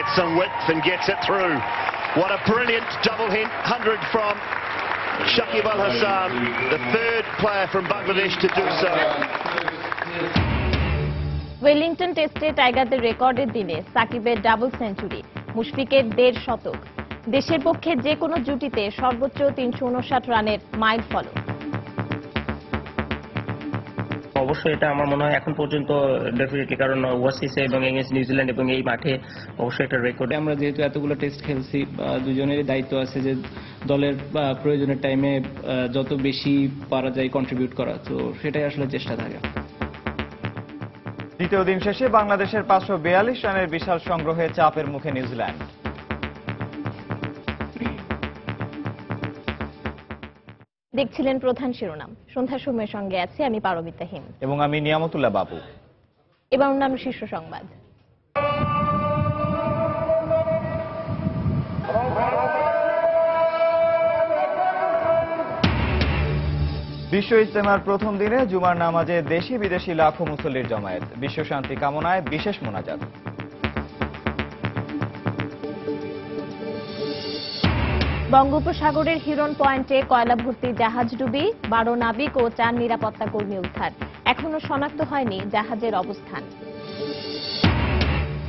gets some width and gets it through. What a brilliant double hit 100 from Shakib Al Hasan, the third player from Bangladesh to do so. Wellington টেস্টে টাইগারদের রেকর্ডের দিনে সাকিবের double century, মুশফিকের 1.5 শতক, দেশের পক্ষে যে কোনো জুটিতে সর্বোচ্চ 359 রানের মাইল ফলক। অবশ্যই এটা আমার মনে হয় এখন পর্যন্ত ডেফিনেটলি, কারণ ওয়াসিসে এবং এগেইনস্ট নিউজিল্যান্ড এবং এই মাঠে অবশ্যই একটা রেকর্ড। আমরা যেহেতু এতগুলো টেস্ট খেলছি, দুজনেরই দায়িত্ব আছে যে দলের প্রয়োজনের টাইমে যত বেশি পারা যায় কন্ট্রিবিউট করা, তো সেটাই আসলে চেষ্টা থাকে। দ্বিতীয় দিন শেষে বাংলাদেশের 542 রানের বিশাল সংগ্রহে চাপের মুখে নিউজিল্যান্ড। দেখছিলেন প্রধান শিরোনাম। সন্ধ্যা সময়ের সঙ্গে আছি আমি পারমিতা হিম এবং আমি নিয়ামতুল্লাহ বাবু। এবার অন্যান্য শীর্ষ সংবাদ। বিশ্ব ইজতেমার প্রথম দিনে জুমার নামাজে দেশি বিদেশি লাখো মুসল্লির জমায়েত, বিশ্ব শান্তি কামনায় বিশেষ মোনাজাত। বঙ্গোপসাগরের হিরন পয়েন্টে কয়লা ভর্তি জাহাজ ডুবি, 12 নাবিক ও 4 নিরাপত্তা কর্মী উদ্ধার, এখনো শনাক্ত হয়নি জাহাজের অবস্থান।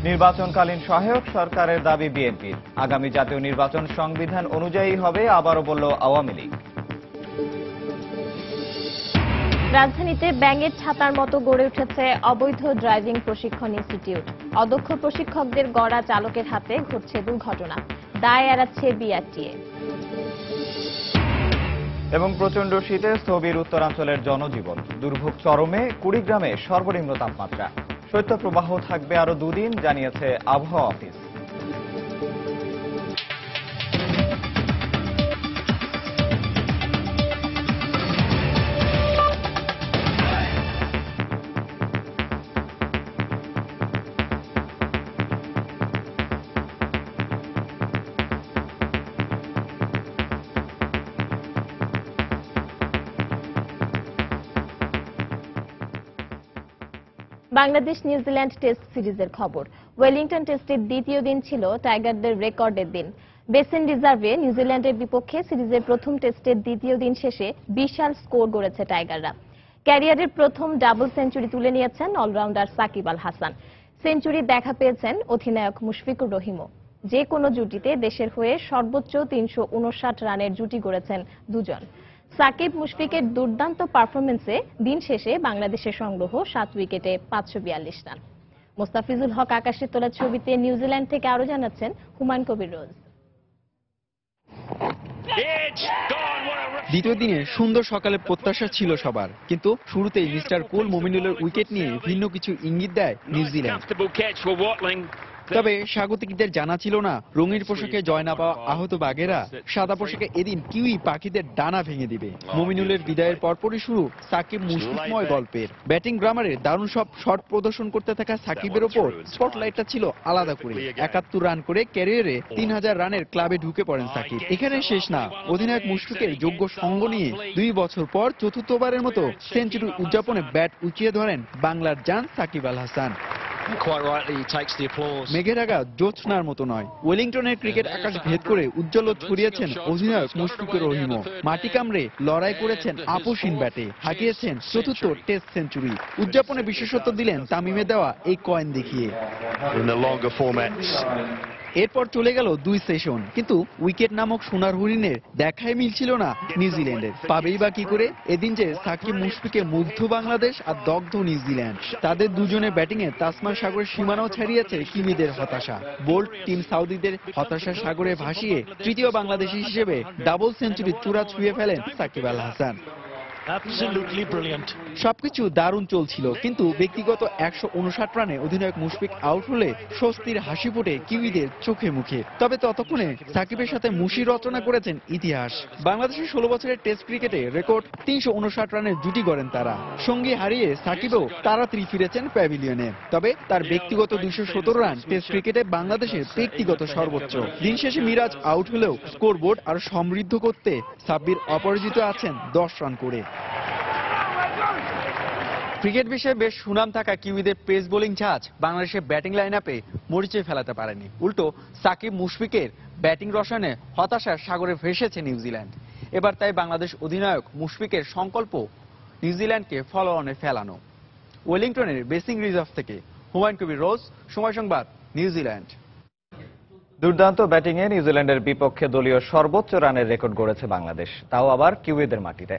নির্বাচনকালীন সহায়ক সরকারের দাবি বিএনপির, আগামী জাতীয় নির্বাচন সংবিধান অনুযায়ী হবে, আবারও বলল আওয়ামী লীগ। রাজধানীতে ব্যাঙের ছাতার মতো গড়ে উঠেছে অবৈধ ড্রাইভিং প্রশিক্ষণ ইনস্টিটিউট, অদক্ষ প্রশিক্ষকদের গড়া চালকের হাতে ঘটছে দুর্ঘটনা, দায় এড়াচ্ছে বিআরটিএ। এবং প্রচণ্ড শীতে স্থবির উত্তরাঞ্চলের জনজীবন, দুর্ভোগ চরমে, কুড়িগ্রামে সর্বনিম্ন তাপমাত্রা, শৈত্যপ্রবাহ থাকবে আরও 2 দিন, জানিয়েছে আবহাওয়া অফিস। বাংলাদেশ নিউজিল্যান্ড টেস্ট সিরিজের খবর। ওয়েলিংটন টেস্টের দ্বিতীয় দিন ছিল টাইগারদের রেকর্ডের দিন। বেসিন রিজার্ভে নিউজিল্যান্ডের বিপক্ষে সিরিজের প্রথম টেস্টের দ্বিতীয় দিন শেষে বিশাল স্কোর গড়েছে টাইগাররা। ক্যারিয়ারের প্রথম ডাবল সেঞ্চুরি তুলে নিয়েছেন অলরাউন্ডার সাকিব আল হাসান। সেঞ্চুরি দেখা পেয়েছেন অধিনায়ক মুশফিকুর রহিমও। যে কোনো জুটিতে দেশের হয়ে সর্বোচ্চ 359 রানের জুটি গড়েছেন দুজন। সাকিব মুশফিকের দুর্দান্ত পারফরমেন্সে দিন শেষে বাংলাদেশের সংগ্রহ 7 উইকেটে 542 রান। মোস্তাফিজুল হক আকাশের তোলা ছবিতে নিউজিল্যান্ড থেকে আরো জানাচ্ছেন হুমায়ুন কবির রোজ। দ্বিতীয় দিনে সুন্দর সকালে প্রত্যাশা ছিল সবার, কিন্তু শুরুতেই মিস্টার কুল মোমিনুলের উইকেট নিয়ে ভিন্ন কিছু ইঙ্গিত দেয় নিউজিল্যান্ড। তবে স্বাগতিকদের জানা ছিল না রঙিন পোশাকে জয় না পাওয়া আহত বাঘেরা সাদা পোশাকে এদিন কিউই পাখিদের ডানা ভেঙে দিবে। মোমিনুলের বিদায়ের পরপরই শুরু সাকিব মুশফিকময় গল্পের। ব্যাটিং গ্রামারে দারুণ সব শট প্রদর্শন করতে থাকা সাকিবের ওপর স্পটলাইটটা ছিল আলাদা করে। 71 রান করে ক্যারিয়ারে 3000 রানের ক্লাবে ঢুকে পড়েন সাকিব। এখানে শেষ না, অধিনায়ক মুশফিকের যোগ্য সঙ্গ নিয়ে 2 বছর পর চতুর্থবারের মতো সেঞ্চুরি উদযাপনে ব্যাট উঁচিয়ে ধরেন বাংলার জান সাকিব আল হাসান। মেঘের আগা জ্যোৎস্নার মতো নয়, ওয়েলিংটনের ক্রিকেট আকাশ ভেদ করে উজ্জ্বল ছড়িয়েছেন অধিনায়ক মুশফিকুর রহিমও। মাটি কামড়ে লড়াই করেছেন আপসহীন ব্যাটে, হাঁকিয়েছেন চতুর্থ টেস্ট সেঞ্চুরি। উদযাপনে বিশেষত্ব দিলেন তামিমে দেওয়া এই কয়েন দেখিয়ে। এরপর চলে গেল 2 সেশন, কিন্তু উইকেট নামক সোনার হরিণের দেখাই মিলছিল না নিউজিল্যান্ডের। পাবেই বা কি করে? এদিন যে সাকিব মুশফিকে মুগ্ধ বাংলাদেশ আর দগ্ধ নিউজিল্যান্ড। তাদের দুজনের ব্যাটিংয়ে তাসমান সাগরের সীমানাও ছাড়িয়েছে কিমিদের হতাশা। বোল্ট টিম সাউদিদের হতাশার সাগরে ভাসিয়ে তৃতীয় বাংলাদেশি হিসেবে ডাবল সেঞ্চুরির চূড়া ছুঁয়ে ফেলেন সাকিব আল হাসান। সবকিছু দারুণ চলছিল, কিন্তু ব্যক্তিগত 159 রানে অধিনায়ক মুশফিক আউট হলে স্বস্তির হাসি ফোটে কিউইদের চোখে মুখে। তবে ততক্ষণে সাকিবের সাথে মুশি রচনা করেছেন ইতিহাস। বাংলাদেশের 16 বছরের টেস্ট ক্রিকেটে রেকর্ড 359 রানের জুটি গড়েন তারা। সঙ্গী হারিয়ে সাকিবও তাড়াতাড়ি ফিরেছেন প্যাভিলিয়নে। তবে তার ব্যক্তিগত 217 রান টেস্ট ক্রিকেটে বাংলাদেশের ব্যক্তিগত সর্বোচ্চ। দিন শেষে মিরাজ আউট হলেও স্কোরবোর্ড আরো সমৃদ্ধ করতে সাব্বির অপরাজিত আছেন 10 রান করে। ক্রিকেট বিশ্বে বেশ সুনাম থাকা কিউইদের পেস বোলিং ঝাঁজ বাংলাদেশের ব্যাটিং লাইন আপে মরিচে ফেলাতে পারেনি। উল্টো সাকিব মুশফিকের ব্যাটিং রসায়নে হতাশার সাগরে ভেসেছে নিউজিল্যান্ড। এবার তাই বাংলাদেশ অধিনায়ক মুশফিকের সংকল্প নিউজিল্যান্ডকে ফলো অনে ফেলানো। ওয়েলিংটনের বেসিং রিজার্ভ থেকে হুমায়ুন কবির রোজ, সময় সংবাদ, নিউজিল্যান্ড। দুর্দান্ত ব্যাটিংয়ে নিউজিল্যান্ডের বিপক্ষে দলীয় সর্বোচ্চ রানের রেকর্ড গড়েছে বাংলাদেশ, তাও আবার কিউইদের মাটিতে।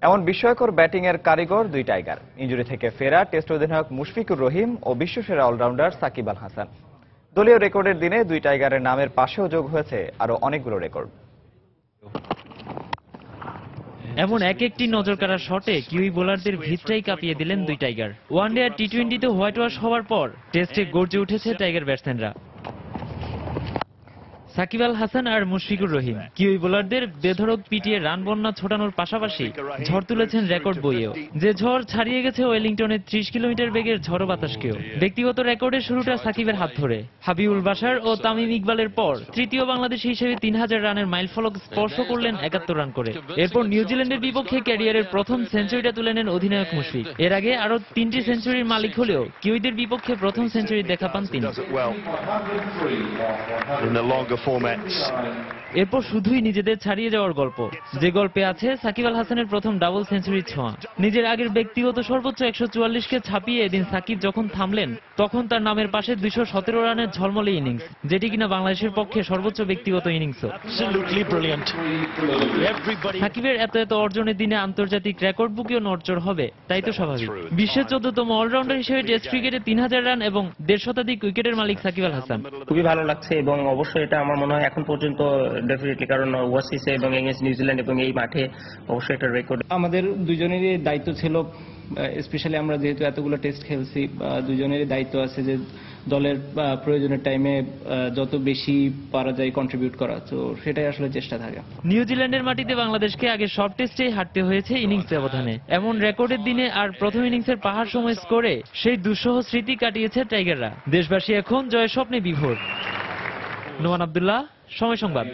এমন বিস্ময়কর ব্যাটিংয়ের কারিগর দুই টাইগার। ইনজুরি থেকে ফেরা টেস্ট অধিনায়ক মুশফিকুর রহিম ও বিশ্বসেরা অলরাউন্ডার সাকিব আল হাসান। দলীয় রেকর্ডের দিনে দুই টাইগারের নামের পাশেও যোগ হয়েছে আরো অনেকগুলো রেকর্ড। এমন এক একটি নজরকাড়া শটে কিউই বোলারদের ভিতটাই কাঁপিয়ে দিলেন দুই টাইগার। ওয়ানডে আর টি-20তে হোয়াইট ওয়াশ হওয়ার পর টেস্টে গর্জে উঠেছে টাইগার ব্যাটসম্যানরা। সাকিব আল হাসান আর মুশফিকুর রহিম কিউই বোলারদের বেধড়ক পিটিয়ে রান বন্যা ছোটানোর পাশাপাশি ঝড় তুলেছেন রেকর্ড বইয়েও। যে ঝড় ছাড়িয়ে গেছে ওয়েলিংটনের 30 কিলোমিটার বেগের ঝড়ো বাতাসকেও। ব্যক্তিগত রেকর্ডের শুরুটা সাকিবের হাত ধরে। হাবিবুল বাশার ও তামিম ইকবালের পর তৃতীয় বাংলাদেশি হিসেবে 3000 রানের মাইলফলক স্পর্শ করলেন 71 রান করে। এরপর নিউজিল্যান্ডের বিপক্ষে ক্যারিয়ারের প্রথম সেঞ্চুরিটা তুলে নেন অধিনায়ক মুশফিক। এর আগে আরো 3টি সেঞ্চুরির মালিক হলেও কিউইদের বিপক্ষে প্রথম সেঞ্চুরি দেখা পান তিনি। এরপর শুধুই নিজেদের ছাড়িয়ে যাওয়ার গল্প, যে গল্পে আছে সাকিব আল হাসানের প্রথম ডাবল সেঞ্চুরির ছোঁয়া। নিজের আগের ব্যক্তিগত সর্বোচ্চ 144কে ছাপিয়ে এদিন সাকিব যখন থামলেন, তখন তার নামের পাশে 217 রানের ঝলমলে ইনিংস, যেটি কিনা বাংলাদেশের পক্ষে সর্বোচ্চ ব্যক্তিগত ইনিংসও। সাকিবের এত অর্জনের দিনে আন্তর্জাতিক রেকর্ড বুকেও নড়চড় হবে, তাই তো স্বাভাবিক। বিশ্বের 14তম অলরাউন্ডার হিসেবে টেস্ট ক্রিকেটে 3000 রান এবং 1.5 শতাধিক উইকেটের মালিক সাকিব আল হাসান। খুবই ভালো লাগছে এবং অবশ্যই এটা আমার মনে হয় এখন পর্যন্ত ডেফিনেটলি, কারণ ওয়াসিসে এবং এগেইনস্ট নিউজিল্যান্ড এবং এই মাঠে অবশ্যই একটা রেকর্ড। আমাদের দুজনেরই দায়িত্ব ছিল, স্পেশালি আমরা যেহেতু এতগুলো টেস্ট খেলছি, দুজনেরই দায়িত্ব আছে যে দলের প্রয়োজনের টাইমে যত বেশি পারা যায় কন্ট্রিবিউট করা, তো সেটাই আসলে চেষ্টা থাকে। নিউজিল্যান্ডের মাটিতে বাংলাদেশকে আগে সব টেস্টেই হারতে হয়েছে ইনিংস ব্যবধানে। এমন রেকর্ডের দিনে আর প্রথম ইনিংসের পাহাড় সময় স্কোরে সেই দুঃসহ স্মৃতি কাটিয়েছে টাইগাররা। দেশবাসী এখন জয়ের স্বপ্নে বিভোর। নোমান আব্দুল্লাহ, সময় সংবাদ।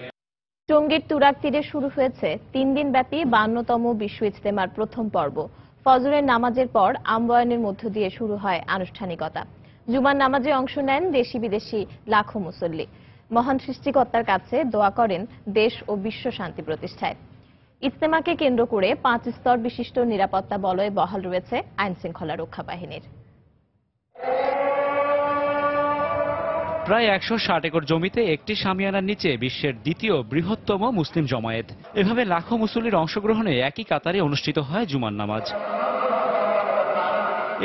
টঙ্গীর তুরাগ তীরে শুরু হয়েছে 3 দিনব্যাপী 52তম বিশ্ব ইজতেমার প্রথম পর্ব। ফজরের নামাজের পর আমবয়ানের মধ্য দিয়ে শুরু হয় আনুষ্ঠানিকতা। জুমার নামাজে অংশ নেন দেশি বিদেশি লাখো মুসল্লি। মহান সৃষ্টিকর্তার কাছে দোয়া করেন দেশ ও বিশ্ব শান্তি প্রতিষ্ঠায়। ইজতেমাকে কেন্দ্র করে 5 স্তর বিশিষ্ট নিরাপত্তা বলয়ে বহাল রয়েছে আইন শৃঙ্খলা রক্ষা বাহিনীর। প্রায় 160 একর জমিতে একটি শামিয়ানার নিচে বিশ্বের দ্বিতীয় বৃহত্তম মুসলিম জমায়েত। এভাবে লাখো মুসল্লির অংশগ্রহণে একই কাতারে অনুষ্ঠিত হয় জুমার নামাজ।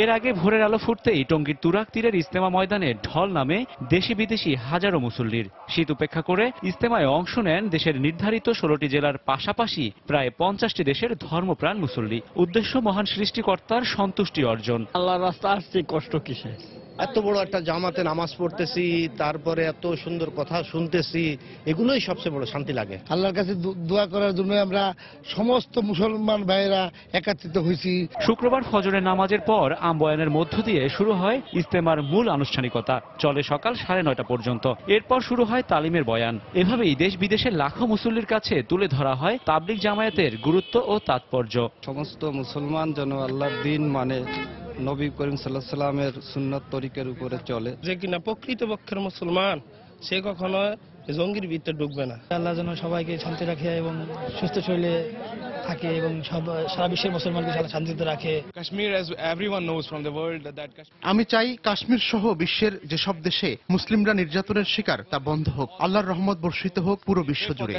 এর আগে ভোরের আলো ফুটতেই টঙ্গীর তুরাগ তীরের ইজতেমা ময়দানে ঢল নামে দেশি বিদেশি হাজারো মুসল্লির। শীত উপেক্ষা করে ইজতেমায় অংশ নেন দেশের নির্ধারিত 16টি জেলার পাশাপাশি প্রায় 50টি দেশের ধর্মপ্রাণ মুসল্লি। উদ্দেশ্য মহান সৃষ্টিকর্তার সন্তুষ্টি অর্জন। আল্লাহর রাস্তা আসছে, কষ্ট কিসে? এত বড় একটা জামাতে নামাজ পড়তেছি, তারপরে এত সুন্দর কথা শুনতেছি, এগুলোই সবচেয়ে বড় শান্তি লাগে। আল্লাহর কাছে দোয়া করার জন্য আমরা সমস্ত মুসলমান ভাইয়েরা একত্রিত হয়েছি। শুক্রবার ফজরের নামাজের পর আমবয়ানের মধ্য দিয়ে শুরু হয় ইজতেমার মূল আনুষ্ঠানিকতা। চলে সকাল 9:30 পর্যন্ত। এরপর শুরু হয় তালিমের বয়ান। এভাবেই দেশ বিদেশের লাখো মুসল্লির কাছে তুলে ধরা হয় তাবলিগ জামায়াতের গুরুত্ব ও তাৎপর্য। সমস্ত মুসলমান যেন আল্লাহর দিন মানে নবী করিম সাল্লাল্লাহু আলাইহি সাল্লামের সুন্নাত তরিকার উপরে চলে। যে কিনা প্রকৃতপক্ষের মুসলমান, সে কখনো জঙ্গির ভিতরে ঢুকবে না। আল্লাহ যেন সবাইকে শান্তি রাখে এবং সুস্থ শরীরে থাকে এবং সারা বিশ্বের মুসলমানকে শান্তিতে রাখে। আমি চাই কাশ্মীর সহ বিশ্বের যেসব দেশে মুসলিমরা নির্যাতনের শিকার তা বন্ধ হোক। আল্লাহর রহমত বর্ষিত হোক পুরো বিশ্ব জুড়ে।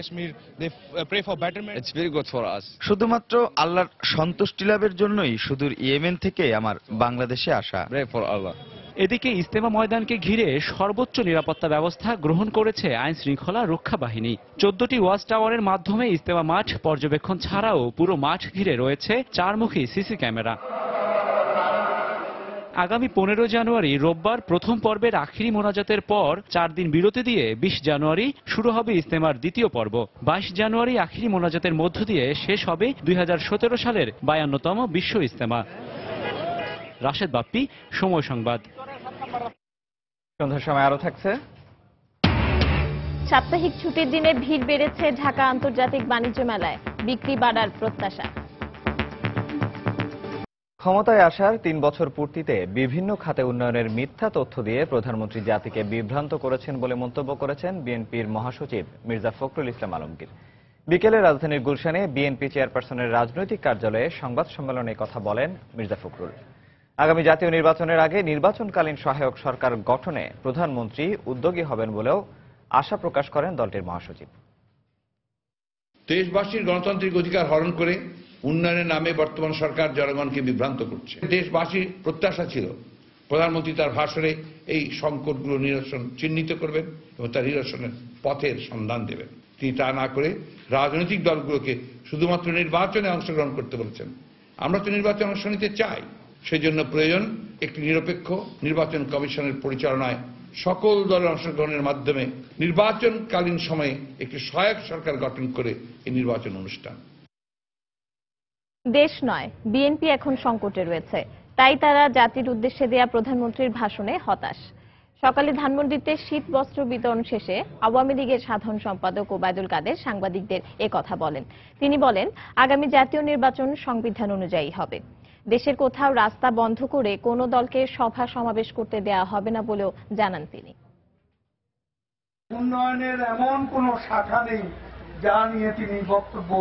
শুধুমাত্র আল্লাহর সন্তুষ্টি লাভের জন্যই সুদূর ইয়েমেন থেকে আমার বাংলাদেশে আসা। এদিকে ইজতেমা ময়দানকে ঘিরে সর্বোচ্চ নিরাপত্তা ব্যবস্থা গ্রহণ করেছে আইন শৃঙ্খলা রক্ষা বাহিনী। 14টি ওয়াচ টাওয়ারের মাধ্যমে ইজতেমা মাঠ পর্যবেক্ষণ ছাড়াও পুরো মাঠ ঘিরে রয়েছে 4মুখী সিসি ক্যামেরা। আগামী 15 জানুয়ারি রোববার প্রথম পর্বের আখিরি মোনাজাতের পর 4 দিন বিরতি দিয়ে 20 জানুয়ারি শুরু হবে ইজতেমার দ্বিতীয় পর্ব। 22 জানুয়ারি আখিরি মোনাজাতের মধ্য দিয়ে শেষ হবে 2017 সালের 52তম বিশ্ব ইজতেমা। রাশেদ বাপ্পি, সময় সংবাদ। সন্ধ্যার সময় আরো থাকছে। সাপ্তাহিক ছুটির দিনে ভিড় বেড়েছে ঢাকা আন্তর্জাতিক বাণিজ্য মেলায়, বিক্রি বাড়ার প্রত্যাশা। ক্ষমতায় আসার ৩ বছর পূর্তিতে বিভিন্ন খাতে উন্নয়নের মিথ্যা তথ্য দিয়ে প্রধানমন্ত্রী জাতিকে বিভ্রান্ত করেছেন বলে মন্তব্য করেছেন বিএনপির মহাসচিব মির্জা ফখরুল ইসলাম আলমগীর। বিকেলে রাজধানীর গুলশানে বিএনপি চেয়ারপারসনের রাজনৈতিক কার্যালয়ে সংবাদ সম্মেলনে কথা বলেন মির্জা ফখরুল। আগামী জাতীয় নির্বাচনের আগে নির্বাচনকালীন সহায়ক সরকার গঠনে প্রধানমন্ত্রী উদ্যোগী হবেন বলেও আশা প্রকাশ করেন দলটির মহাসচিব। দেশবাসীর গণতান্ত্রিক অধিকার হরণ করে উন্নয়নের নামে বর্তমান সরকার জনগণকে বিভ্রান্ত করছে। দেশবাসীর প্রত্যাশা ছিল প্রধানমন্ত্রী তার ভাষণে এই সংকটগুলো নিরসন চিহ্নিত করবেন এবং তার নিরসনের পথের সন্ধান দেবেন। তিনি তা না করে রাজনৈতিক দলগুলোকে শুধুমাত্র নির্বাচনে অংশগ্রহণ করতে বলেছেন। আমরা তো নির্বাচনে অংশ নিতে চাই, সেজন্য প্রয়োজন একটি নিরপেক্ষ নির্বাচন কমিশনের পরিচালনায় সকল দলের অংশগ্রহণের মাধ্যমে নির্বাচনকালীন সময়ে একটি সহায়ক সরকার গঠন করে এই নির্বাচন অনুষ্ঠান। দেশ নয়, বিএনপি এখন সংকটে রয়েছে, তাই তারা জাতির উদ্দেশ্যে দেয়া প্রধানমন্ত্রীর ভাষণে হতাশ। সকালে ধানমন্ডিতে শীত বস্ত্র বিতরণ শেষে আওয়ামী লীগের সাধারণ সম্পাদক ওবায়দুল কাদের সাংবাদিকদের কথা বলেন। তিনি বলেন, আগামী জাতীয় নির্বাচন সংবিধান অনুযায়ী হবে। দেশের কোথাও রাস্তা বন্ধ করে কোনো দলকে সভা সমাবেশ করতে দেয়া হবে না বলেও জানান তিনি। উন্নয়নের এমন কোন শাখা নেই যা নিয়ে তিনি বক্তব্য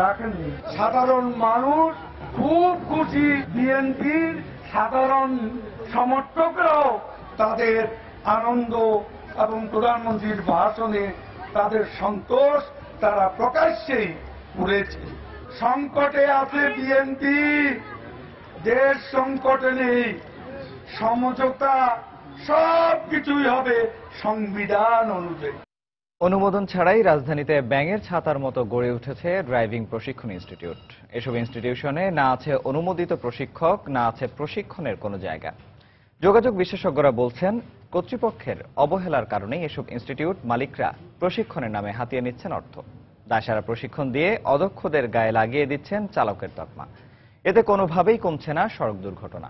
রাখেননি। সাধারণ মানুষ খুব খুশি, বিএনপির সাধারণ সমর্থকরাও তাদের আনন্দ এবং প্রধানমন্ত্রীর ভাষণে তাদের সন্তোষ তারা প্রকাশ্যেই করেছে। সংকটে আছে বিএনপি, দেশ সংকটে নেই। সমঝোতা সবকিছুই হবে সংবিধান অনুযায়ী। অনুমোদন ছাড়াই রাজধানীতে ব্যাঙের ছাতার মতো গড়ে উঠেছে ড্রাইভিং প্রশিক্ষণ ইনস্টিটিউট। এসব ইনস্টিটিউশনে না আছে অনুমোদিত প্রশিক্ষক, না আছে প্রশিক্ষণের কোনো জায়গা। যোগাযোগ বিশেষজ্ঞরা বলছেন, কর্তৃপক্ষের অবহেলার কারণেই এসব ইনস্টিটিউট মালিকরা প্রশিক্ষণের নামে হাতিয়ে নিচ্ছেন অর্থ। দায়সারা প্রশিক্ষণ দিয়ে অদক্ষদের গায়ে লাগিয়ে দিচ্ছেন চালকের তকমা। এতে কোনোভাবেই কমছে না সড়ক দুর্ঘটনা।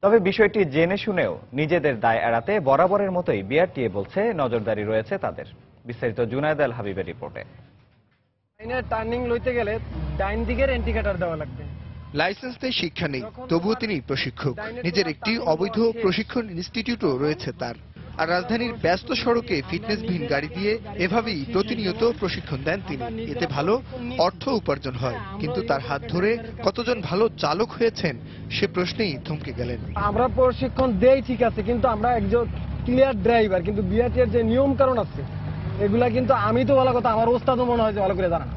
তবে বিষয়টি জেনে শুনেও নিজেদের দায় এড়াতে বরাবরের মতোই বিআরটিএ বলছে নজরদারি রয়েছে তাদের। বিস্তারিত জুনায়েদ আল হাবিবের রিপোর্টে। টার্নিং লইতে গেলে ডাইন দিকের ইন্ডিকেটর দেওয়া লাগবে। লাইসেন্স নেই, শিক্ষা নেই, তবুও তিনি প্রশিক্ষক। নিজের একটি অবৈধ প্রশিক্ষণ ইনস্টিটিউটও রয়েছে তার। আর রাজধানীর ব্যস্ত সড়কে ফিটনেসবিহীন গাড়ি দিয়ে এভাবেই প্রতিনিয়ত প্রশিক্ষণ দেন তিনি। এতে ভালো অর্থ উপার্জন হয়, কিন্তু তার হাত ধরে কতজন ভালো চালক হয়েছেন সে প্রশ্নেই থমকে গেলেন। আমরা প্রশিক্ষণ দেই ঠিক আছে, কিন্তু আমরা একজন ক্লিয়ার ড্রাইভার, কিন্তু বিআরটির যে নিয়ম কারণ আছে এগুলা কিন্তু আমি তো ভালো কথা, আমার ওস্তাদও মনে হয় যে ভালো করে জানা।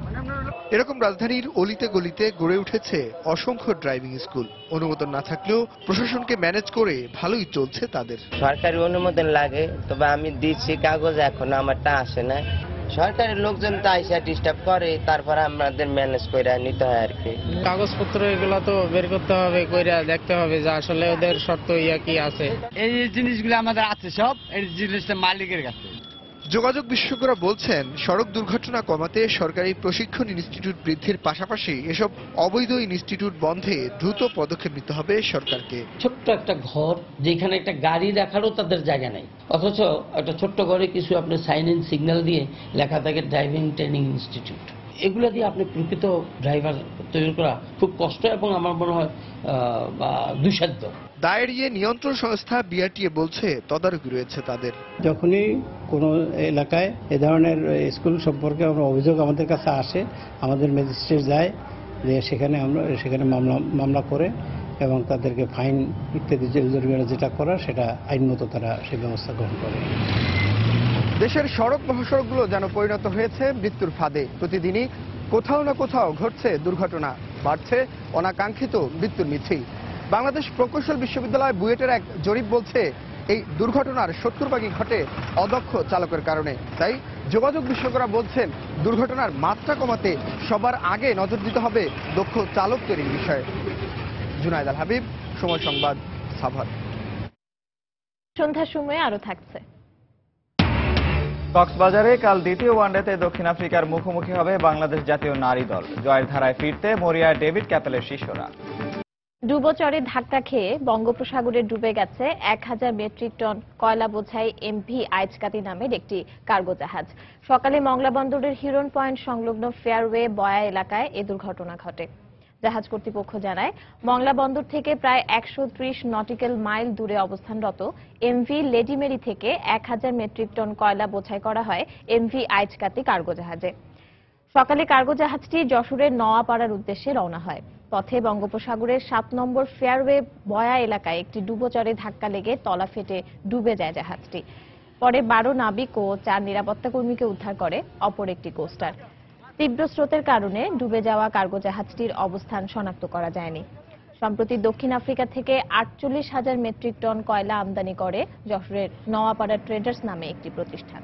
এরকম রাজধানীর অলিতে গলিতে গড়ে উঠেছে অসংখ্য ড্রাইভিং স্কুল। অনুমোদন না থাকলেও প্রশাসনকে ম্যানেজ করে ভালোই চলছে তাদের। সরকারি অনুমোদন লাগে, তবে আমি দিচ্ছি কাগজ, এখন আমারটা আসে না। সরকারি লোকজন তো আইসা ডিস্টার্ব করে, তারপর আমাদের ম্যানেজ করে নিতে হয় আর কি। কাগজপত্র এগুলো তো বের করতে হবে, কইরা দেখতে হবে যে আসলে ওদের শর্ত কি আছে। এই জিনিসগুলো আমাদের আছে, সব এই জিনিসটা মালিকের কাছে। যোগাযোগ বিশেষজ্ঞরা বলছেন, সড়ক দুর্ঘটনা কমাতে সরকারি প্রশিক্ষণ ইনস্টিটিউট বৃদ্ধির পাশাপাশি এসব অবৈধ ইনস্টিটিউট বন্ধে দ্রুত পদক্ষেপ নিতে হবে সরকারকে। ছোট্ট একটা ঘর যেখানে একটা গাড়ি রাখারও তাদের জায়গা নাই, অথচ একটা ছোট্ট ঘরে কিছু আপনি সাইন ইন সিগন্যাল দিয়ে লেখা থাকে ড্রাইভিং ট্রেনিং ইনস্টিটিউট। এগুলো দিয়ে আপনি প্রকৃত ড্রাইভার তৈরি করা খুব কষ্ট এবং আমার মনে হয় দুঃসাধ্য। দায় এড়িয়ে নিয়ন্ত্রণ সংস্থা বিআরটিএ বলছে তদারকি রয়েছে তাদের। যখনই কোনো এলাকায় এ ধরনের স্কুল সম্পর্কে আমরা অভিযোগ আমাদের কাছে আসে, আমাদের ম্যাজিস্ট্রেট যায়, যে সেখানে মামলা করে এবং তাদেরকে ফাইন ইত্যাদি জরিমানা যেটা করার সেটা আইনমত তারা সেই ব্যবস্থা গ্রহণ করে। দেশের সড়ক মহাসড়কগুলো যেন পরিণত হয়েছে মৃত্যুর ফাঁদে। প্রতিদিনই কোথাও না কোথাও ঘটছে দুর্ঘটনা, বাড়ছে অনাকাঙ্ক্ষিত মৃত্যুর মিছিল। বাংলাদেশ প্রকৌশল বিশ্ববিদ্যালয় বুয়েটের এক জরিপ বলছে, এই দুর্ঘটনার 70% ঘটে অদক্ষ চালকের কারণে। তাই যোগাযোগ বিশেষজ্ঞরা বলছেন, দুর্ঘটনার মাত্রা কমাতে সবার আগে নজর দিতে হবে দক্ষ চালক তৈরির বিষয়ে। জুনায়েদ আল হাবিব, সময় সংবাদ, সাভার। সন্ধ্যার সময় আরো থাকছে। কক্সবাজারে কাল দ্বিতীয় ওয়ানডেতে দক্ষিণ আফ্রিকার মুখোমুখি হবে বাংলাদেশ জাতীয় নারী দল। জয়ের ধারায় ফিরতে মরিয়ায় ডেভিড ক্যাপেলের শিষ্যরা। ডুবোচরে ধাক্কা খেয়ে বঙ্গোপসাগরে ডুবে গেছে 1000 মেট্রিক টন কয়লা বোঝাই এমভি আইচকাতি নামের একটি কার্গো জাহাজ। সকালে মংলা বন্দরের হিরন পয়েন্ট সংলগ্ন ফেয়ারওয়ে বয়া এলাকায় এ দুর্ঘটনা ঘটে। জাহাজ কর্তৃপক্ষ জানায় মংলা বন্দর থেকে প্রায় 130 নটিক্যাল মাইল দূরে অবস্থানরত এমভি লেডি মেরি থেকে 1000 মেট্রিক টন কয়লা বোঝাই করা হয় এমভি আইচকাতি কার্গো জাহাজে। সকালে কার্গো জাহাজটি যশোরের নোয়াপাড়ার উদ্দেশ্যে রওনা হয়। পথে বঙ্গোপসাগরের 7 নম্বর ফেয়ারওয়ে বয়া এলাকায় একটি ডুবোচরে ধাক্কা লেগে তলা ফেটে ডুবে যায় জাহাজটি। পরে 12 নাবিক ও 4 নিরাপত্তা কর্মীকে উদ্ধার করে অপর একটি কোস্টার। তীব্র স্রোতের কারণে ডুবে যাওয়া কার্গো জাহাজটির অবস্থান শনাক্ত করা যায়নি। সম্প্রতি দক্ষিণ আফ্রিকা থেকে 48,000 মেট্রিক টন কয়লা আমদানি করে যশোরের নোয়াপাড়া ট্রেডার্স নামে একটি প্রতিষ্ঠান।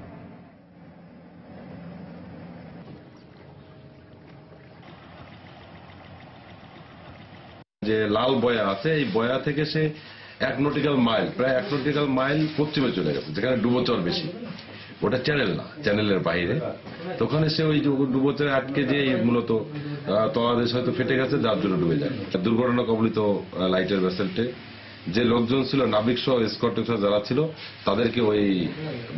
যে লাল বয়া আছে, এই বয়া থেকে সে 1 নটিক্যাল মাইল, প্রায় 1 নটিক্যাল মাইল পশ্চিমে চলে গেছে, যেখানে ডুবোচর বেশি। ওটা চ্যানেল না, চ্যানেলের বাইরে। তো ওখানে সে ওই ডুবোচরে আটকে যে মূলত তলাদেশ হয়তো ফেটে গেছে, যার জন্য ডুবে যায়। দুর্ঘটনা কবলিত লাইটার ভেসেলটে যে লোকজন ছিল, নাবিক সহ এসকর্ট যারা ছিল, তাদেরকে ওই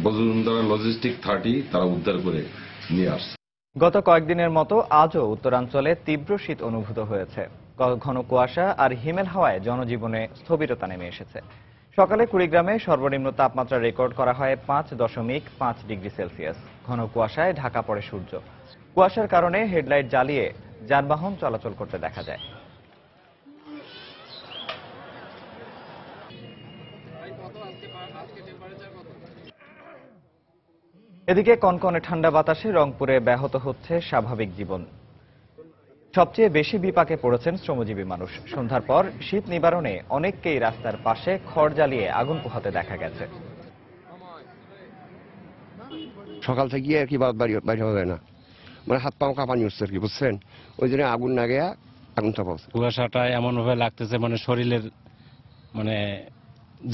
বসুন্ধরা লজিস্টিক 30 তারা উদ্ধার করে নিয়ে আসছে। গত কয়েকদিনের মতো আজও উত্তরাঞ্চলে তীব্র শীত অনুভূত হয়েছে। ঘন কুয়াশা আর হিমেল হাওয়ায় জনজীবনে স্থবিরতা নেমে এসেছে। সকালে কুড়িগ্রামে সর্বনিম্ন তাপমাত্রা রেকর্ড করা হয় 5.5 ডিগ্রি সেলসিয়াস। ঘন কুয়াশায় ঢাকা পড়ে সূর্য। কুয়াশার কারণে হেডলাইট জ্বালিয়ে যানবাহন চলাচল করতে দেখা যায়। এদিকে কনকনে ঠান্ডা বাতাসে রংপুরে ব্যাহত হচ্ছে স্বাভাবিক জীবন। সবচেয়ে বেশি বিপাকে পড়েছেন শ্রমজীবী মানুষ। সন্ধ্যার পর শীত নিবারণে অনেককেই রাস্তার পাশে খড় জ্বালিয়ে আগুন পোহাতে দেখা গেছে। সকাল থেকে আর কি বাইরে হওয়া যায় না, মানে হাত পা কাঁপানি উঠছে আর কি, বুঝছেন? ওই জন্য আগুন না গিয়া আগুন চাপাচ্ছে। কুয়াশাটা এমন ভাবে লাগতেছে মানে শরীরের মানে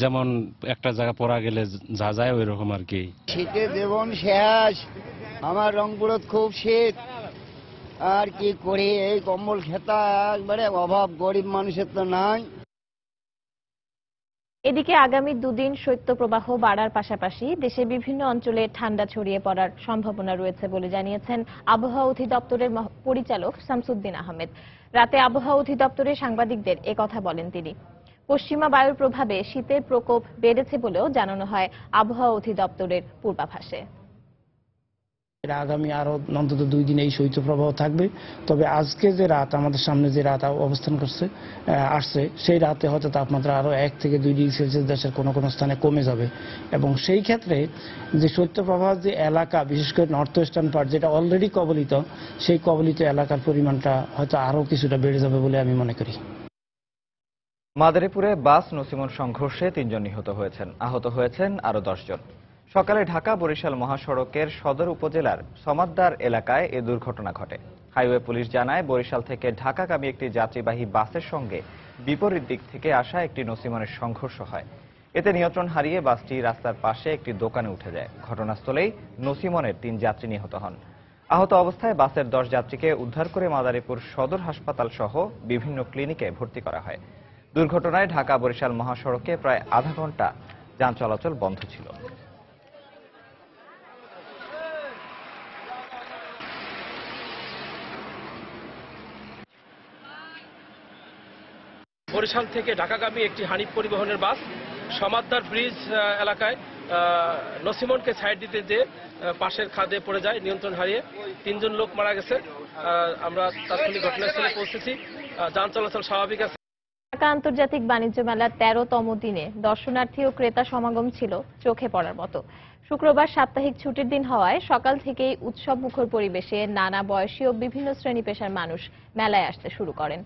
যেমন একটা জায়গা পড়া গেলে যা যায় ওই রকম আর কি। শীতে জীবন শেষ, আমার রংপুরত খুব শীত, আর কি করি, এই কম্বল খেতা একবারে অভাব, গরিব মানুষের তো নাই। এদিকে আগামী দুদিন শৈত্যপ্রবাহ বাড়ার পাশাপাশি দেশে বিভিন্ন অঞ্চলে ঠান্ডা ছড়িয়ে পড়ার সম্ভাবনা রয়েছে বলে জানিয়েছেন আবহাওয়া অধিদপ্তরের পরিচালক শামসুদ্দিন আহমেদ। রাতে আবহাওয়া অধিদপ্তরে সাংবাদিকদের একথা বলেন তিনি। পশ্চিমা বায়ুর প্রভাবে শীতের প্রকোপ বেড়েছে বলেও জানানো হয় আবহাওয়া অধিদপ্তরের পূর্বাভাসে। আগামী আরো অন্তত 2 দিন এই শৈত্যপ্রবাহ থাকবে। তবে আজকে যে রাত আমাদের সামনে যে রাত অবস্থান আসছে সেই রাতে হয়তো তাপমাত্রা আরো 1 থেকে 2 ডিগ্রি সেলসিয়াস দেশের কোনো কোনো স্থানে কমে যাবে। এবং সেই ক্ষেত্রে যে শৈত্যপ্রবাহ যে এলাকা, বিশেষ করে নর্থ ওয়েস্টার্ন পার্ট যেটা অলরেডি কবলিত, সেই কবলিত এলাকার পরিমাণটা হয়তো আরো কিছুটা বেড়ে যাবে বলে আমি মনে করি। মাদারীপুরে বাস নসিমন সংঘর্ষে 3 জন নিহত হয়েছেন, আহত হয়েছেন আরো 10 জন। সকালে ঢাকা বরিশাল মহাসড়কের সদর উপজেলার সমাদদার এলাকায় এ দুর্ঘটনা ঘটে। হাইওয়ে পুলিশ জানায়, বরিশাল থেকে ঢাকাগামী একটি যাত্রীবাহী বাসের সঙ্গে বিপরীত দিক থেকে আসা একটি নসিমনের সংঘর্ষ হয়। এতে নিয়ন্ত্রণ হারিয়ে বাসটি রাস্তার পাশে একটি দোকানে উঠে যায়। ঘটনাস্থলেই নসিমনের 3 যাত্রী নিহত হন। আহত অবস্থায় বাসের 10 যাত্রীকে উদ্ধার করে মাদারীপুর সদর হাসপাতাল সহ বিভিন্ন ক্লিনিকে ভর্তি করা হয়। দুর্ঘটনায় ঢাকা বরিশাল মহাসড়কে প্রায় আধা ঘন্টা যান চলাচল বন্ধ ছিল। বরিশাল থেকে ঢাকাগামী একটি হানিফ পরিবহনের বাস সমাদদার ব্রিজ এলাকায় নসিমনকে সাইড দিতে যে পাশের খাদে পড়ে যায়, নিয়ন্ত্রণ হারিয়ে 3 জন লোক মারা গেছে। আমরা তাৎক্ষণিক ঘটনাস্থলে পৌঁছেছি, যান চলাচল স্বাভাবিক আছে। ঢাকা আন্তর্জাতিক বাণিজ্য মেলার 13তম দিনে দর্শনার্থী ও ক্রেতা সমাগম ছিল চোখে পড়ার মতো। শুক্রবার সাপ্তাহিক ছুটির দিন হওয়ায় সকাল থেকেই উৎসব মুখর পরিবেশে নানা বয়সী ও বিভিন্ন শ্রেণী পেশার মানুষ মেলায় আসতে শুরু করেন।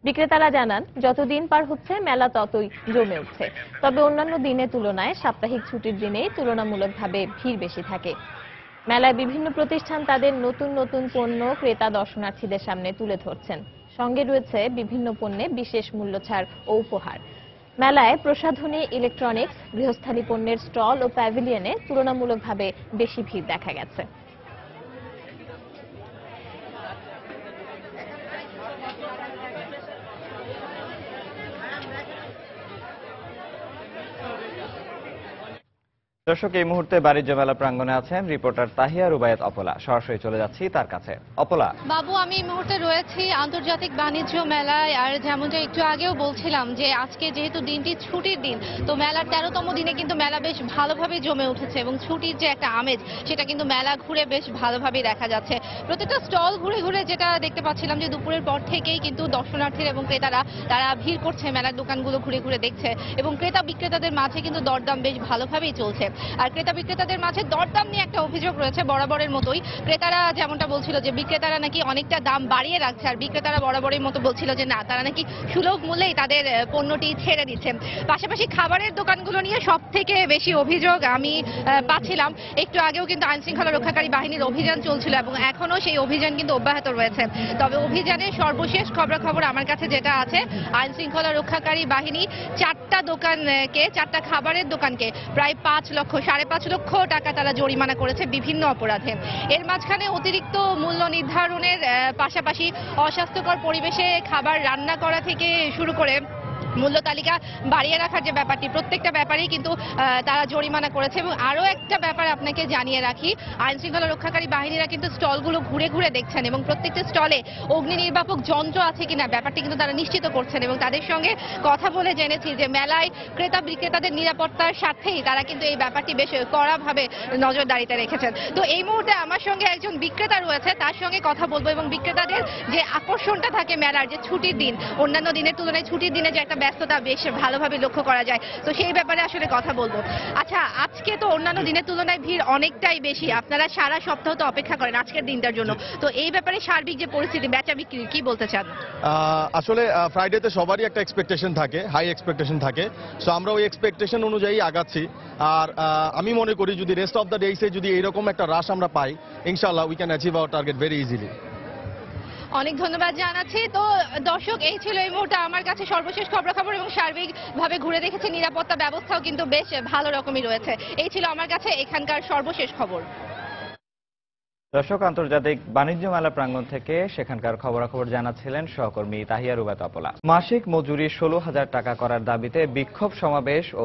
বিক্রেতারা জানান, যত দিন পার হচ্ছে মেলা ততই জমে উঠছে। তবে অন্যান্য দিনের তুলনায় সাপ্তাহিক ছুটির দিনেই তুলনামূলকভাবে ভিড় বেশি থাকে। মেলায় বিভিন্ন প্রতিষ্ঠান তাদের নতুন নতুন পণ্য ক্রেতা দর্শনার্থীদের সামনে তুলে ধরছেন। সঙ্গে রয়েছে বিভিন্ন পণ্যে বিশেষ মূল্যছাড় ও উপহার। মেলায় প্রসাধনী, ইলেকট্রনিক্স, গৃহস্থালী পণ্যের স্টল ও প্যাভিলিয়নে তুলনামূলকভাবে বেশি ভিড় দেখা গেছে। দর্শক, এই মুহূর্তে বাণিজ্য মেলা প্রাঙ্গণে আছেন রিপোর্টার তাহিয়া রুবায়েত অপলা। সরাসরি চলে যাচ্ছি তার কাছে। অপলা, বাবু, আমি এই মুহূর্তে রয়েছি আন্তর্জাতিক বাণিজ্য মেলায়। আর যেমনটা একটু আগেও বলছিলাম যে আজকে যেহেতু দিনটি ছুটির দিন, তো মেলার 13তম দিনে কিন্তু মেলা বেশ ভালোভাবে জমে উঠেছে এবং ছুটির যে একটা আমেজ সেটা কিন্তু মেলা ঘুরে বেশ ভালোভাবেই দেখা যাচ্ছে। প্রত্যেকটা স্টল ঘুরে ঘুরে যেটা দেখতে পাচ্ছিলাম যে দুপুরের পর থেকেই কিন্তু দর্শনার্থীরা এবং ক্রেতারা তারা ভিড় করছে, মেলার দোকানগুলো ঘুরে ঘুরে দেখছে এবং ক্রেতা বিক্রেতাদের মাঝে কিন্তু দরদাম বেশ ভালোভাবেই চলছে। আর ক্রেতা বিক্রেতাদের মাঝে দরদাম নিয়ে একটা অভিযোগ রয়েছে বরাবরের মতোই। ক্রেতারা যেমনটা বলছিল যে বিক্রেতারা নাকি অনেকটা দাম বাড়িয়ে রাখছে, আর বিক্রেতারা বরাবরের মতো বলছিল যে না, তারা নাকি সুলভ মূল্যেই তাদের পণ্যটি ছেড়ে দিচ্ছে। পাশাপাশি খাবারের দোকানগুলো নিয়ে সব থেকে বেশি অভিযোগ আমি পাচ্ছিলাম। একটু আগেও কিন্তু আইন শৃঙ্খলা রক্ষাকারী বাহিনীর অভিযান চলছিল এবং এখনো সেই অভিযান কিন্তু অব্যাহত রয়েছে। তবে অভিযানের সর্বশেষ খবরাখবর আমার কাছে যেটা আছে, আইন শৃঙ্খলা রক্ষাকারী বাহিনী 4টা দোকানকে, 4টা খাবারের দোকানকে প্রায় 5.5 লক্ষ টাকা তারা জরিমানা করেছে বিভিন্ন অপরাধে। এর মাঝখানে অতিরিক্ত মূল্য নির্ধারণের পাশাপাশি অস্বাস্থ্যকর পরিবেশে খাবার রান্না করা থেকে শুরু করে মূল্য তালিকা বাড়িয়ে রাখার যে ব্যাপারটি, প্রত্যেকটা ব্যাপারেই কিন্তু তারা জরিমানা করেছে। এবং আরও একটা ব্যাপার আপনাকে জানিয়ে রাখি, আইন শৃঙ্খলা রক্ষাকারী বাহিনীরা কিন্তু স্টলগুলো ঘুরে ঘুরে দেখছেন এবং প্রত্যেকটা স্টলে অগ্নি নির্বাপক যন্ত্র আছে কিনা ব্যাপারটি কিন্তু তারা নিশ্চিত করছেন। এবং তাদের সঙ্গে কথা বলে জেনেছি যে মেলায় ক্রেতা বিক্রেতাদের নিরাপত্তার সাথেই তারা কিন্তু এই ব্যাপারটি বেশ কড়াভাবে নজরদারিতে রেখেছেন। তো এই মুহূর্তে আমার সঙ্গে একজন বিক্রেতা রয়েছে, তার সঙ্গে কথা বলবো এবং বিক্রেতাদের যে আকর্ষণটা থাকে মেলার, যে ছুটির দিন, অন্যান্য দিনের তুলনায় ছুটির দিনে যে একটা ব্যস্ততা বেশ ভালোভাবে লক্ষ্য করা যায়, তো সেই ব্যাপারে আসলে কথা বলবো। আচ্ছা, আজকে তো অন্যান্য দিনের তুলনায় ভিড় অনেকটাই বেশি, আপনারা সারা সপ্তাহ তো অপেক্ষা করেন আজকের দিনটার জন্য, তো এই ব্যাপারে সার্বিক যে পরিস্থিতি বেচা বিক্রি কি বলতে চান? আসলে ফ্রাইডেতে সবারই একটা এক্সপেকটেশন থাকে, হাই এক্সপেকটেশন থাকে, সো আমরা ওই এক্সপেকটেশন অনুযায়ী আগাচ্ছি। আর আমি মনে করি যদি রেস্ট অফ দ্য ডেইসে যদি এইরকম একটা রাশ আমরা পাই, ইনশাআল্লাহ we can achieve our target very easily. অনেক ধন্যবাদ জানাচ্ছি। তো দর্শক, এই ছিল এই মুহূর্তে আমার কাছে সর্বশেষ খবরাখবর এবং সার্বিকভাবে ঘুরে দেখেছি নিরাপত্তা ব্যবস্থাও কিন্তু বেশ ভালো রকমই রয়েছে। এই ছিল আমার কাছে এখানকার সর্বশেষ খবর। দর্শক, আন্তর্জাতিক বাণিজ্য মেলা প্রাঙ্গণ থেকে সেখানকার খবরাখবর জানাচ্ছিলেন সহকর্মী তাহিয়া রুবায়েত অপলা। মাসিক মজুরি 16,000 টাকা করার দাবিতে বিক্ষোভ সমাবেশ ও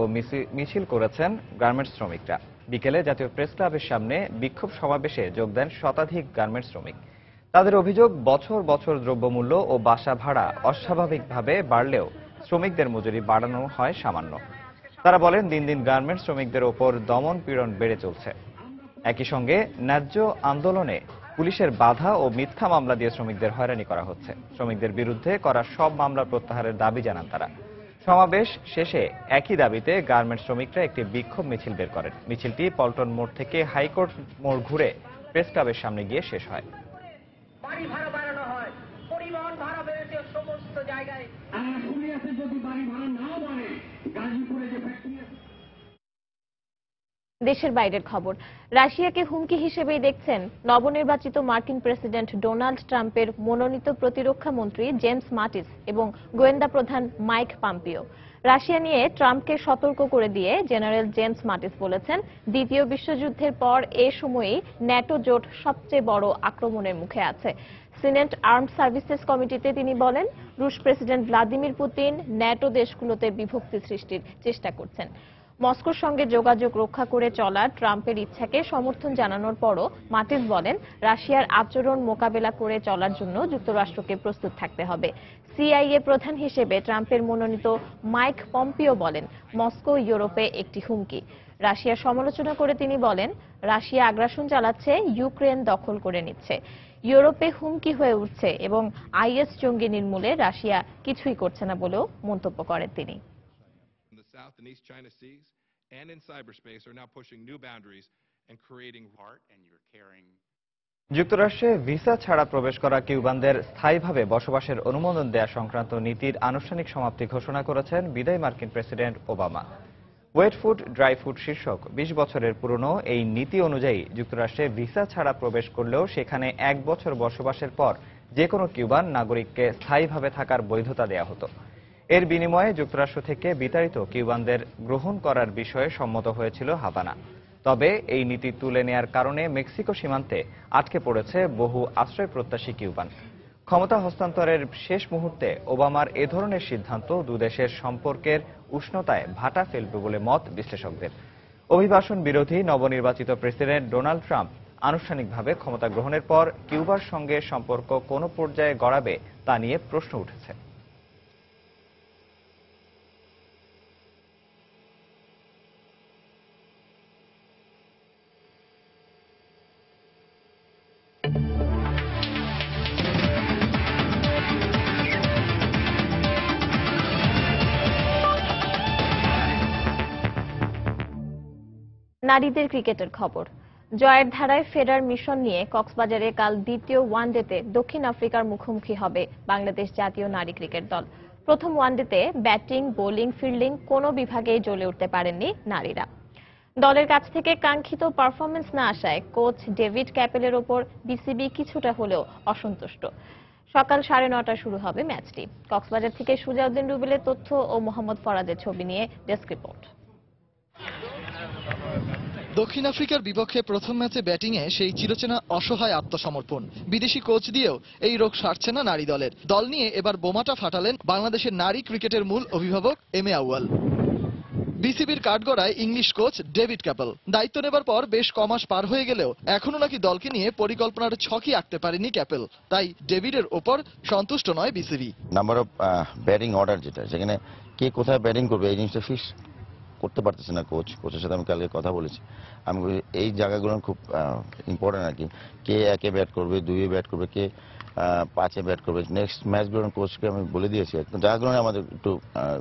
মিছিল করেছেন গার্মেন্টস শ্রমিকরা। বিকেলে জাতীয় প্রেস ক্লাবের সামনে বিক্ষোভ সমাবেশে যোগ দেন শতাধিক গার্মেন্টস শ্রমিক। তাদের অভিযোগ, বছর বছর দ্রব্যমূল্য ও বাসা ভাড়া অস্বাভাবিকভাবে বাড়লেও শ্রমিকদের মজুরি বাড়ানো হয় সামান্য। তারা বলেন, দিন দিন গার্মেন্টস শ্রমিকদের ওপর দমন পীড়ন বেড়ে চলছে। একই সঙ্গে ন্যায্য আন্দোলনে পুলিশের বাধা ও মিথ্যা মামলা দিয়ে শ্রমিকদের হয়রানি করা হচ্ছে। শ্রমিকদের বিরুদ্ধে করা সব মামলা প্রত্যাহারের দাবি জানান তারা। সমাবেশ শেষে একই দাবিতে গার্মেন্টস শ্রমিকরা একটি বিক্ষোভ মিছিল বের করেন। মিছিলটি পল্টন মোড় থেকে হাইকোর্ট মোড় ঘুরে প্রেস ক্লাবের সামনে গিয়ে শেষ হয়। বাড়ি ভাড়া বাড়ানো হয়, পরিবহন ভাড়া বেড়েছে সমস্ত জায়গায়। যদি বাড়ি ভাড়া নাও বাড়ে, গাজীপুরে যে ফ্যাক্টরি আছে। দেশের বাইরের খবর, রাশিয়াকে হুমকি হিসেবেই দেখছেন নবনির্বাচিত মার্কিন প্রেসিডেন্ট ডোনাল্ড ট্রাম্পের মনোনীত প্রতিরক্ষা মন্ত্রী জেমস মাটিস এবং গোয়েন্দা প্রধান মাইক পম্পিও। রাশিয়া নিয়ে ট্রাম্পকে সতর্ক করে দিয়ে জেনারেল জেমস মাটিস বলেছেন, দ্বিতীয় বিশ্বযুদ্ধের পর এ সময়েই ন্যাটো জোট সবচেয়ে বড় আক্রমণের মুখে আছে। সিনেট আর্মড সার্ভিসেস কমিটিতে তিনি বলেন, রুশ প্রেসিডেন্ট ভ্লাদিমির পুতিন ন্যাটো দেশগুলোতে বিভক্তি সৃষ্টির চেষ্টা করছেন। মস্কোর সঙ্গে যোগাযোগ রক্ষা করে চলা ট্রাম্পের ইচ্ছাকে সমর্থন জানানোর পরও মাটিস বলেন, রাশিয়ার আচরণ মোকাবেলা করে চলার জন্য যুক্তরাষ্ট্রকে প্রস্তুত থাকতে হবে। সিআইএ প্রধান হিসেবে ট্রাম্পের মনোনীত মাইক পম্পিও বলেন, মস্কো ইউরোপে একটি হুমকি। রাশিয়ার সমালোচনা করে তিনি বলেন, রাশিয়া আগ্রাসন চালাচ্ছে, ইউক্রেন দখল করে নিচ্ছে, ইউরোপে হুমকি হয়ে উঠছে এবং আইএস জঙ্গি নির্মূলে রাশিয়া কিছুই করছে না বলেও মন্তব্য করেন তিনি। South and East China Seas and in cyberspace are now pushing new boundaries and creating heart and you're carrying. যুক্তরাষ্ট্রে ভিসা ছাড়া প্রবেশ করা কিউবানদের স্থায়ীভাবে বসবাসের অনুমোদন দেয়া সংক্রান্ত নীতির আনুষ্ঠানিক সমাপ্তি ঘোষণা করেছেন বিদায়ী মার্কিন president Obama. Wet food dry food শীর্ষক 20 বছরের পুরনো এই নীতি অনুযায়ী যুক্তরাষ্ট্রে ভিসা ছাড়া প্রবেশ করলেও সেখানে 1 বছর বসবাসের পর যে কোনো কিউবান নাগরিককে স্থায়ীভাবে থাকার বৈধতা দেয়া হতো। এর বিনিময়ে যুক্তরাষ্ট্র থেকে বিতাড়িত কিউবানদের গ্রহণ করার বিষয়ে সম্মত হয়েছিল হাভানা। তবে এই নীতি তুলে নেয়ার কারণে মেক্সিকো সীমান্তে আটকে পড়েছে বহু আশ্রয় প্রত্যাশী কিউবান। ক্ষমতা হস্তান্তরের শেষ মুহূর্তে ওবামার এ ধরনের সিদ্ধান্ত দুদেশের সম্পর্কের উষ্ণতায় ভাটা ফেলবে বলে মত বিশ্লেষকদের। অভিবাসন বিরোধী নবনির্বাচিত প্রেসিডেন্ট ডোনাল্ড ট্রাম্প আনুষ্ঠানিকভাবে ক্ষমতা গ্রহণের পর কিউবার সঙ্গে সম্পর্ক কোন পর্যায়ে গড়াবে তা নিয়ে প্রশ্ন উঠেছে। নারীদের ক্রিকেটের খবর। জয়ের ধারায় ফেরার মিশন নিয়ে কক্সবাজারে কাল দ্বিতীয় ওয়ানডেতে দক্ষিণ আফ্রিকার মুখোমুখি হবে বাংলাদেশ জাতীয় নারী ক্রিকেট দল। প্রথম ওয়ানডেতে ব্যাটিং, বোলিং, ফিল্ডিং কোনো বিভাগেই জ্বলে উঠতে পারেননি নারীরা। দলের কাছ থেকে কাঙ্ক্ষিত পারফরমেন্স না আসায় কোচ ডেভিড ক্যাপেলের ওপর বিসিবি কিছুটা হলেও অসন্তুষ্ট। সকাল 9:30টায় শুরু হবে ম্যাচটি। কক্সবাজার থেকে সুজাউদ্দিন রুবেলের তথ্য ও মোহাম্মদ ফরাদের ছবি নিয়ে ডেস্ক রিপোর্ট। দক্ষিণ আফ্রিকার বিপক্ষে প্রথম ম্যাচে ব্যাটিংয়ে সেই চিরচেনা অসহায় আত্মসমর্পণ। বিদেশি কোচ দিয়েও এই রোগ সারছে না নারী দলের। দল নিয়ে এবার বোমাটা ফাটালেন বাংলাদেশের নারী ক্রিকেটের মূল অভিভাবক এম এ আউয়াল। বিসিবির কাঠগড়ায় ইংলিশ কোচ ডেভিড ক্যাপেল দায়িত্ব নেবার পর বেশ কমাস পার হয়ে গেলেও এখনো নাকি দলকে নিয়ে পরিকল্পনার ছকই আঁকতে পারেনি ক্যাপেল। তাই ডেভিডের ওপর সন্তুষ্ট নয় BCB. Number of batting order যেটা, সেখানে কে কোথায় ব্যাটিং করবে এই জিনিসটা ফিক্স করতে পারতেছে না কোচের সাথে আমি কালকে কথা বলেছি। আমি এই জায়গাগুলো খুব ইম্পর্টেন্ট আর কি, কে একে ব্যাট করবে, দুইয়ে ব্যাট করবে, কে 5-এ ব্যাট করবে। নেক্সট ম্যাচগুলো কোচকে আমি বলে দিয়েছি, জায়গাগুলো আমাদের একটু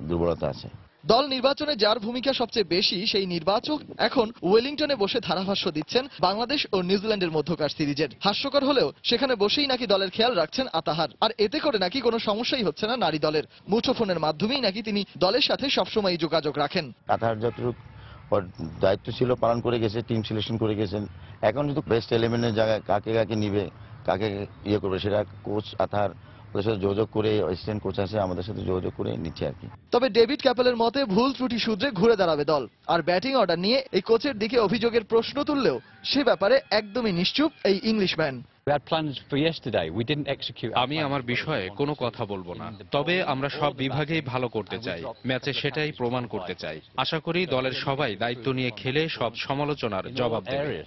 দুর্বলতা আছে। দল নির্বাচনে যার ভূমিকা সবচেয়ে বেশি সেই নির্বাচক এখন ওয়েলিংটনে বসে ধারাভাষ্য দিচ্ছেন বাংলাদেশ ও নিউজিল্যান্ডের মধ্যকার সিরিজের। হাস্যকর হলেও সেখানে বসেই নাকি দলের খেয়াল রাখছেন আতাহার। আর এতে করে নাকি কোনো সমস্যাই হচ্ছে না নারী দলের। মুঠোফোনের মাধ্যমেই নাকি তিনি দলের সাথে সবসময় যোগাযোগ রাখেন। আতাহার যতটুকু দায়িত্ব ছিল পালন করে গেছে, টিম সিলেকশন করে গেছেন। এখন যদি বেস্ট এলিমেন্টের জায়গায় কাকে কাকে নিবে, কাকে ইয়ে করবে, সেটা কোচ আতাহার ওদের সাথে যোগাযোগ করে, অ্যাসিস্ট্যান্ট কোচ আছে আমাদের সাথে যোগাযোগ করে নিচ্ছে আর কি। তবে ডেভিড ক্যাপেলের মতে ভুল ত্রুটি শুধরে ঘুরে দাঁড়াবে দল। আর ব্যাটিং অর্ডার নিয়ে এই কোচের দিকে অভিযোগের প্রশ্ন তুললেও সে ব্যাপারে একদমই নিশ্চুপ এই ইংলিশম্যান। আমি আমার বিষয়ে কোনো কথা বলবো না, তবে আমরা সব বিভাগেই ভালো করতে চাই। ম্যাচে সেটাই প্রমাণ করতে চাই। আশা করি দলের সবাই দায়িত্ব নিয়ে খেলে সব সমালোচনার জবাব দেবে।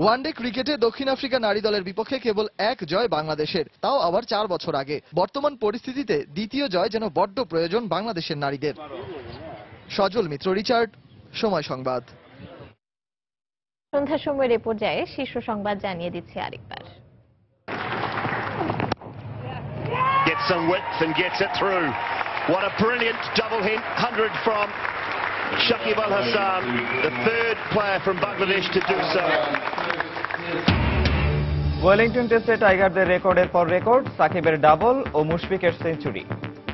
ওয়ানডে ক্রিকেটে দক্ষিণ আফ্রিকা নারী দলের বিপক্ষে কেবল এক জয় বাংলাদেশের, তাও আবার 4 বছর আগে। বর্তমান পরিস্থিতিতে দ্বিতীয় জয় যেন বড্ড প্রয়োজন বাংলাদেশের নারীদের। সজল মিত্র, রিচার্ড, সময় সংবাদ। সন্ধ্যার সময়ের এ পর্যায়ে শীর্ষ সংবাদ জানিয়ে দিচ্ছে আরেকবার। Gets some width and gets it through. What a brilliant double hit 100 from Shakib Al Hassan, the third player from Bangladesh to do so. Wellington টেস্টে টাইগারদের রেকর্ডের পর রেকর্ড, সাকিবের ডাবল ও মুশফিকের সেঞ্চুরি।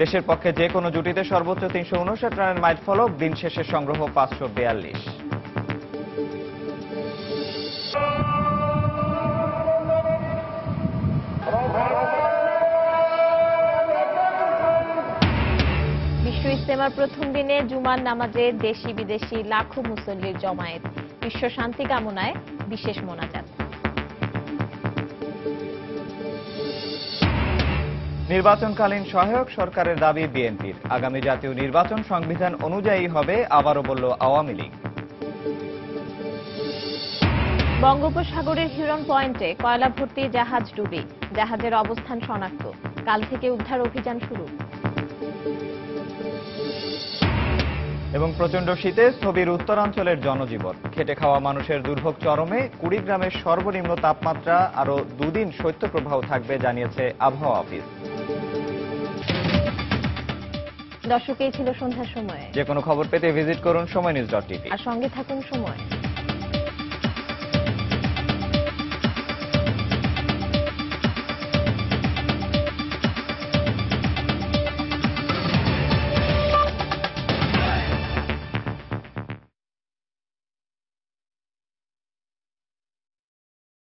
দেশের পক্ষে যে কোনো জুটিতে সর্বোচ্চ 359 রানের মাইল ফলক, দিন শেষে সংগ্রহ 542। বিশ্ব ইজতেমার প্রথম দিনে জুমার নামাজে দেশি বিদেশি লাখো মুসল্লির জমায়েত। বিশ্ব শান্তি কামনায় বিশেষ মোনাজাত। নির্বাচনকালীন সহায়ক সরকারের দাবি বিএনপির। আগামী জাতীয় নির্বাচন সংবিধান অনুযায়ী হবে, আবারও বলল আওয়ামী লীগ। বঙ্গোপসাগরের হিরন পয়েন্টে কয়লা ভর্তি জাহাজ ডুবি, জাহাজের অবস্থান শনাক্ত। কাল থেকে উদ্ধার অভিযান শুরু। এবং প্রচণ্ড শীতে স্থবির উত্তরাঞ্চলের জনজীবন। খেটে খাওয়া মানুষের দুর্ভোগ চরমে। কুড়িগ্রামের সর্বনিম্ন তাপমাত্রা আরও 2 দিন শৈত্যপ্রবাহ থাকবে জানিয়েছে আবহাওয়া অফিস। দর্শক, এই ছিল সন্ধ্যার সময়। যে কোনো খবর পেতে ভিজিট করুন সময়নিউজ.টিভি আর সঙ্গে থাকুন সময়।